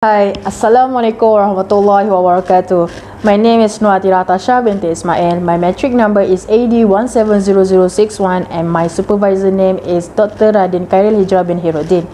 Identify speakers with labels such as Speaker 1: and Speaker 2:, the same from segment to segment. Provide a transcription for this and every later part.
Speaker 1: Hi, Assalamualaikum warahmatullahi wabarakatuh. My name is Nuatira Tasha binti Ismail. My metric number is AD170061 and my supervisor name is Dr. Radin Khairil Hijrah bin Hiruddin.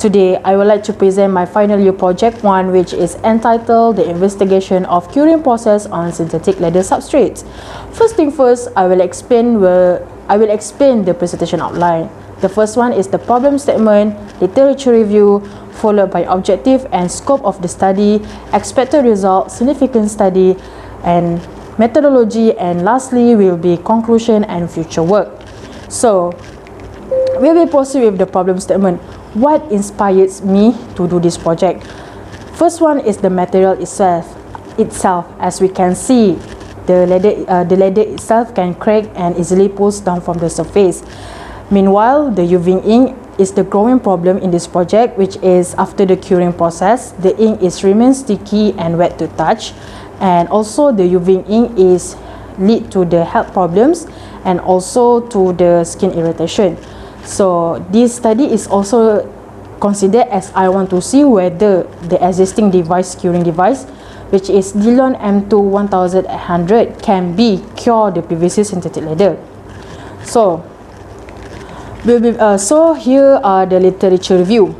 Speaker 1: Today, I would like to present my final year project 1, which is entitled The Investigation of Curing Process on Synthetic Leather Substrates. First thing first, I will explain the presentation outline. The first one is the problem statement, literature review, followed by objective and scope of the study, expected result, significant study, and methodology, and lastly will be conclusion and future work. So, we will proceed with the problem statement. What inspires me to do this project? First one is the material itself. As we can see, the leather itself can crack and easily pulls down from the surface. Meanwhile, the UV ink is the growing problem in this project, which is after the curing process, the ink remains sticky and wet to touch, and also the UV ink is lead to the health problems and also to the skin irritation. So this study is also considered as I want to see whether the existing curing device, which is Dillon M2 1800, can be cure the PVC synthetic leather. So here are the literature review.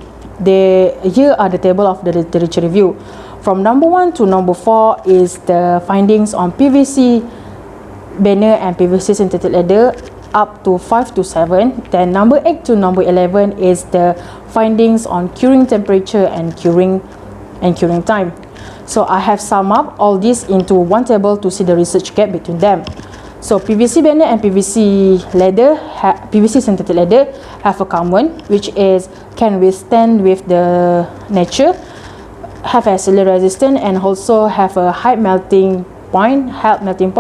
Speaker 1: Here are the table of the literature review. From number 1 to number 4 is the findings on PVC banner and PVC synthetic leather up to 5 to 7. Then number 8 to number 11 is the findings on curing temperature and curing time. So I have summed up all this into one table to see the research gap between them. So PVC banner and PVC synthetic leather have a common, which is can withstand with the nature, have acid resistance, and also have a high melting point,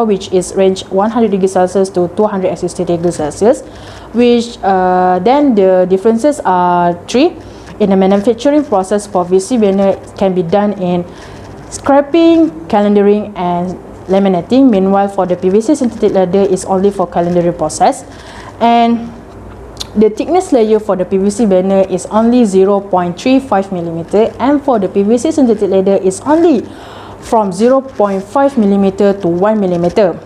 Speaker 1: which is range 100 degrees Celsius to 260 degrees Celsius. Which then the differences are 3. In the manufacturing process for PVC banner can be done in scraping, calendering, and laminating. Meanwhile, for the PVC synthetic leather is only for calendering process, and the thickness layer for the PVC banner is only 0.35 mm, and for the PVC synthetic leather is only from 0.5 mm to 1 mm.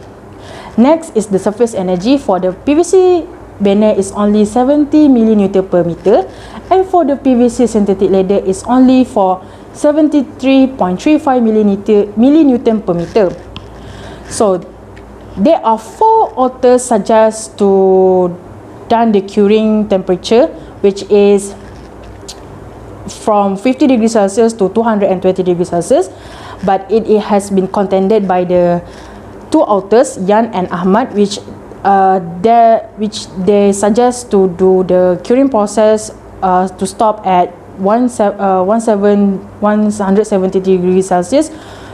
Speaker 1: Next is the surface energy. For the PVC banner is only 70 mN per meter, and for the PVC synthetic leather is only for 73.35 mN per meter. So there are 4 authors suggest to done the curing temperature, which is from 50 degrees Celsius to 220 degrees Celsius, but it has been contended by the 2 authors, Yan and Ahmad, which they suggest to do the curing process to stop at 170 degrees Celsius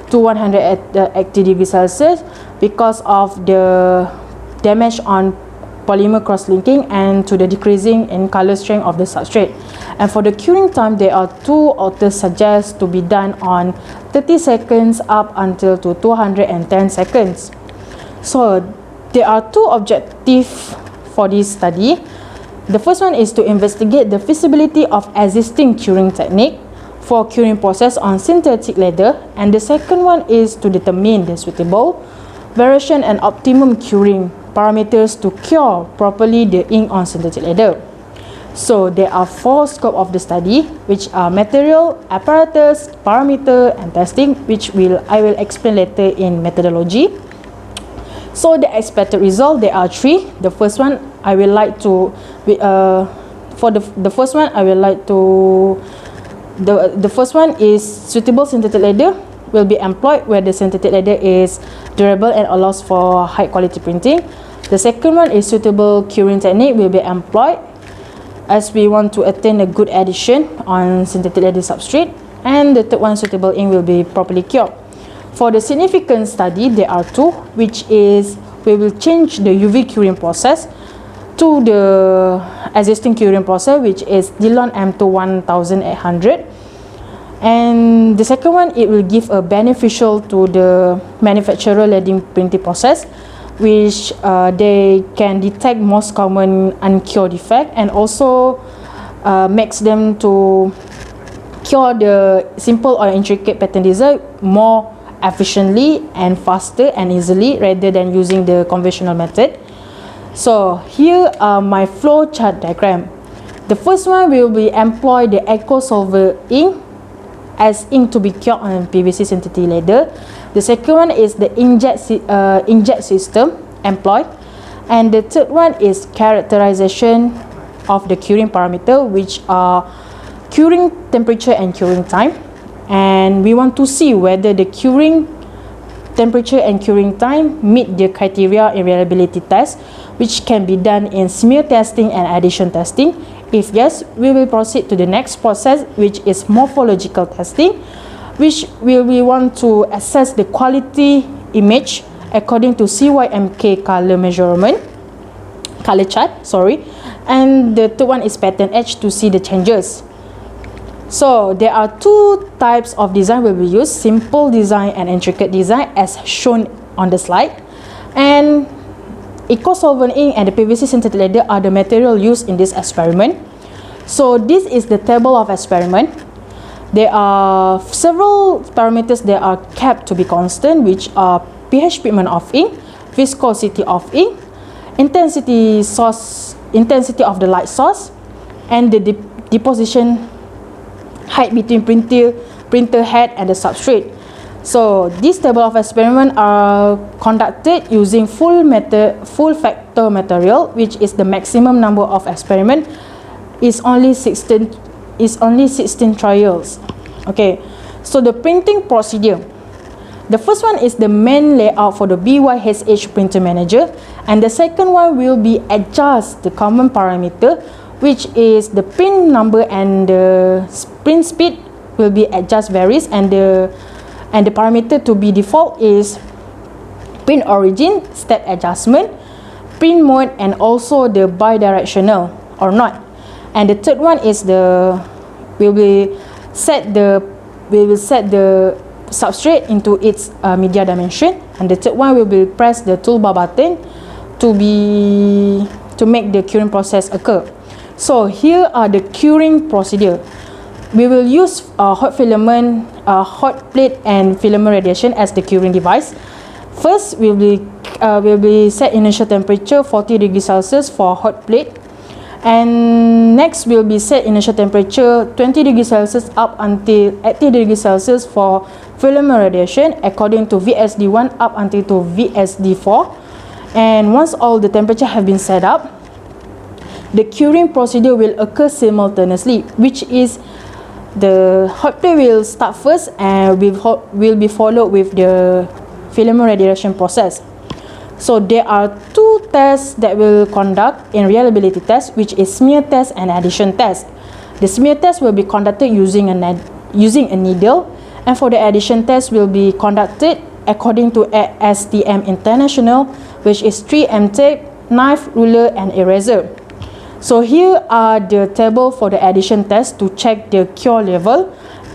Speaker 1: to 180 degrees Celsius because of the damage on polymer cross-linking and to the decreasing in color strength of the substrate. And for the curing time, there are 2 authors suggest to be done on 30 seconds up until to 210 seconds. So there are 2 objectives for this study. The first one is to investigate the feasibility of existing curing technique for curing process on synthetic leather, and the second one is to determine the suitable variation and optimum curing parameters to cure properly the ink on synthetic leather. So there are 4 scope of the study, which are material, apparatus, parameter, and testing, which I will explain later in methodology. So the expected result, there are 3. The first one I will like to The first one is suitable synthetic leather will be employed where the synthetic leather is durable and allows for high quality printing. The second one is suitable curing technique will be employed as we want to attain a good adhesion on synthetic leather substrate. And the third one, suitable ink will be properly cured. For the significant study, there are 2, which is we will change the UV curing process to the existing curing process, which is Dillon M2 1800, and the second one, it will give a beneficial to the manufacturer leading printing process, which they can detect most common uncured defect and also makes them to cure the simple or intricate pattern design more efficiently and faster and easily rather than using the conventional method. So here are my flow chart diagram. The first one will be employ the Eco Solver ink as ink to be cured on PVC synthetic leather. The second one is the inkjet system employed, and the third one is characterization of the curing parameter, which are curing temperature and curing time. And we want to see whether the curing temperature and curing time meet the criteria in reliability test, which can be done in smear testing and addition testing. If yes, we will proceed to the next process, which is morphological testing, which we want to assess the quality image according to CYMK color chart, and the third one is pattern edge to see the changes. So there are two types of design will be used: simple design and intricate design, as shown on the slide. And Eco Solvent ink and the PVC synthetic leather are the material used in this experiment. So this is the table of experiment. There are several parameters that are kept to be constant, which are pH pigment of ink, viscosity of ink, intensity of the light source, and the deposition height between printer head and the substrate. So this table of experiment are conducted using full factor material, which is the maximum number of experiment is only 16 trials. Okay, so the printing procedure. The first one is the main layout for the BYHH printer manager, and the second one will be adjust the common parameter, which is the print number and the print speed will be adjust varies, and the parameter to be default is print origin, step adjustment, print mode, and also the bidirectional or not. And the third one is we will set the substrate into its media dimension, and the third one will be press the toolbar button to make the curing process occur. So here are the curing procedure. We will use hot plate and filament radiation as the curing device. First, will be set initial temperature 40 degrees Celsius for hot plate, and next will be set initial temperature 20 degrees Celsius up until 80 degrees Celsius for filament radiation according to VSD1 up until to VSD4. And once all the temperature have been set up, the curing procedure will occur simultaneously, which is the hot plate will start first and will be followed with the filament radiation process. So there are two tests that will conduct in reliability test, which is smear test and addition test. The smear test will be conducted using a needle, and for the addition test will be conducted according to STM International, which is 3M tape, knife, ruler, and eraser. So here are the table for the addition test to check the cure level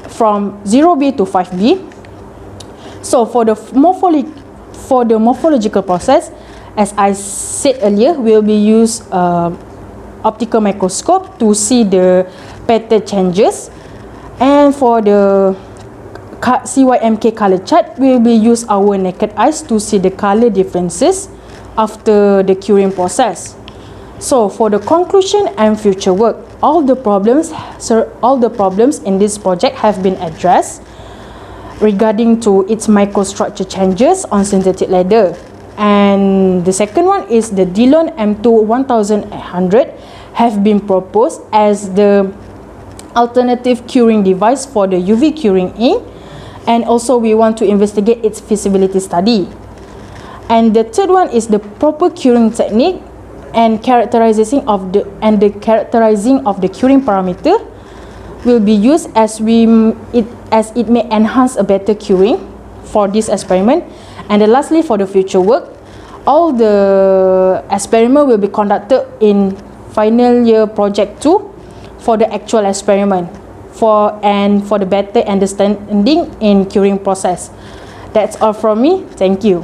Speaker 1: from 0B to 5B. So for the morphological process, as I said earlier, will be use optical microscope to see the pattern changes, and for the CYMK color chart, we will use our naked eyes to see the color differences after the curing process. So for the conclusion and future work, all the problems in this project have been addressed regarding to its microstructure changes on synthetic leather. And the second one is the Dillon M2 1800 have been proposed as the alternative curing device for the UV curing ink, and also we want to investigate its feasibility study. And the third one is the proper curing technique and characterizing of the curing parameter will be used as it may enhance a better curing for this experiment. And then lastly, for the future work, all the experiment will be conducted in final year project 2 for the actual experiment for the better understanding in curing process. That's all from me. Thank you.